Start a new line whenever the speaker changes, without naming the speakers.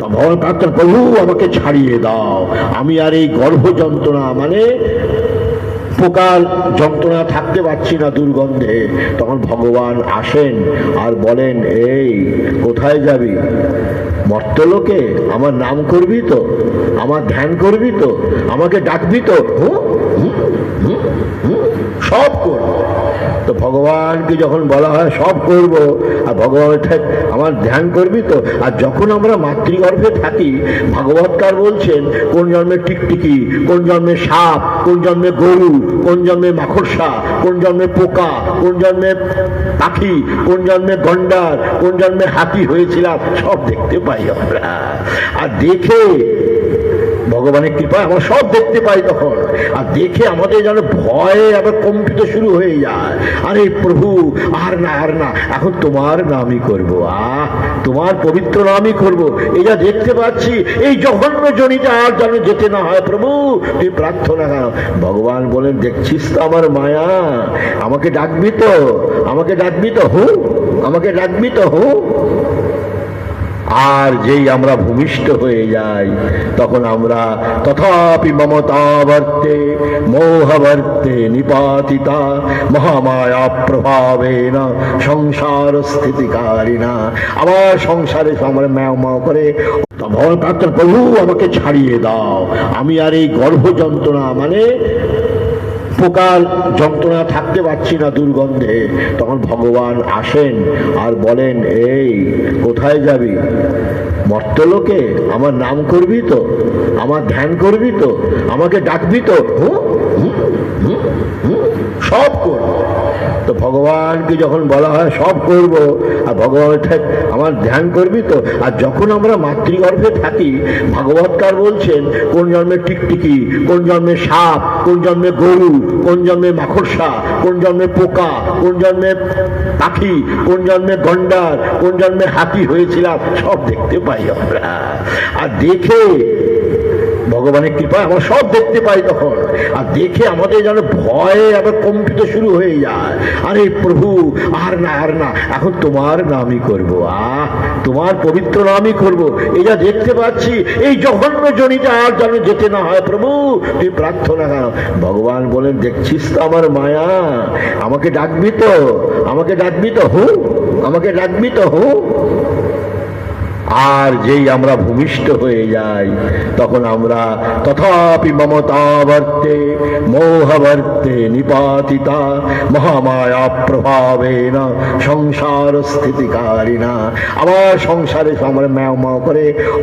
ভগবান প্রার্থনা, প্রভু আমাকে ছাড়িয়ে দাও, আমি আর এই গর্ভ যন্ত্রণা মানে পোকার যন্ত্রণা থাকতে পারছি না দুর্গন্ধে। তখন ভগবান আসেন আর বলেন, এই কোথায় যাবি? মর্তলোকে আমার নাম করবি তো, আমার ধ্যান করবি তো, আমাকে ডাকবি তো? সব করব। তো ভগবানকে যখন বলা হয় সব করব, আর ভগবান আমার ধ্যান করবি তো। আর যখন আমরা মাতৃগর্ভে থাকি, ভাগবতকার বলছেন কোন জন্মে টিকটিকি, কোন জন্মে সাপ, কোন জন্মে গরু, কোন জন্মে মাকড়সা, কোন জন্মে পোকা, কোন জন্মে পাখি, কোন জন্মে গন্ডার, কোন জন্মে হাতি হয়েছিলাম, সব দেখতে পাই আমরা। আর দেখে ভগবানের কৃপায় আমরা সব দেখতে পাই তখন। আর দেখে আমাদের যেন ভয়ে আবার কম্পিত শুরু হয়ে যায়। আরে প্রভু, আর না আর না, এখন তোমার নামই করব, তোমার পবিত্র নামই করব। এই যা দেখতে পাচ্ছি, এই জঘন্য জনিতে আর যেন যেতে না হয় প্রভু, তুই প্রার্থনা কর। ভগবান বলেন, দেখছিস তো আমার মায়া, আমাকে ডাকবি তো, আমাকে ডাকবি তো হু, আমাকে ডাকবি তো হু। আর যেই আমরা ভূমিষ্ঠ হয়ে যাই, তখন আমরা তথাপি মমতাবর্তে মোহবর্তে নিপাতিতা মহামায়া প্রভাবেন সংসার স্থিতিকারিণা। আবার সংসারে আমরা ম্যাও ম্যাও করে ভগবান প্রার্থনা, প্রভু আমাকে ছাড়িয়ে দাও, আমি আর এই গর্ভ যন্ত্রণা মানে পোকার যন্ত্রণা থাকতে পারছি না দুর্গন্ধে। তখন ভগবান আসেন আর বলেন, এই কোথায় যাবি? মর্তলোকে আমার নাম করবি তো, আমার ধ্যান করবি তো, আমাকে ডাকবি তো? সব করব। তো ভগবানকে যখন বলা হয় সব করব, আর ভগবান আমার ধ্যান করবি তো। আর যখন আমরা মাতৃগর্ভে থাকি, ভাগবতকার বলছেন কোন জন্মে টিকটিকি, কোন জন্মে সাপ, কোন জন্মে গরু, কোন জন্মে মাকড়সা, কোন জন্মে পোকা, কোন জন্মে পাখি, কোন জন্মে গন্ডার, কোন জন্মে হাতি হয়েছিলাম, সব দেখতে পাই আমরা। আর দেখে ভগবানের কৃপায় আমরা সব দেখতে পাই তখন। আর দেখে আমাদের যেন ভয়ে আবার কম্পিত শুরু হয়ে যায়। আরে প্রভু, আর না আর না, এখন তোমার নামই করব, তোমার পবিত্র নামই করব। এই যা দেখতে পাচ্ছি, এই জঘন্য জনিতে আর যেন যেতে না হয় প্রভু, তুই প্রার্থনা কর। ভগবান বলেন, দেখছিস তো আমার মায়া, আমাকে ডাকবি তো, আমাকে ডাকবি তো হু, আমাকে ডাকবি তো হু। আর যেই আমরা ভূমিষ্ঠ হয়ে যাই, তখন আমরা তথাপি মমতাবর্তে মোহবর্তে নিপাতিতা মহামায়া প্রভাবেন সংসার স্থিতিকারিণা। আবার সংসারে আমরা ম্যাও ম্যাও করে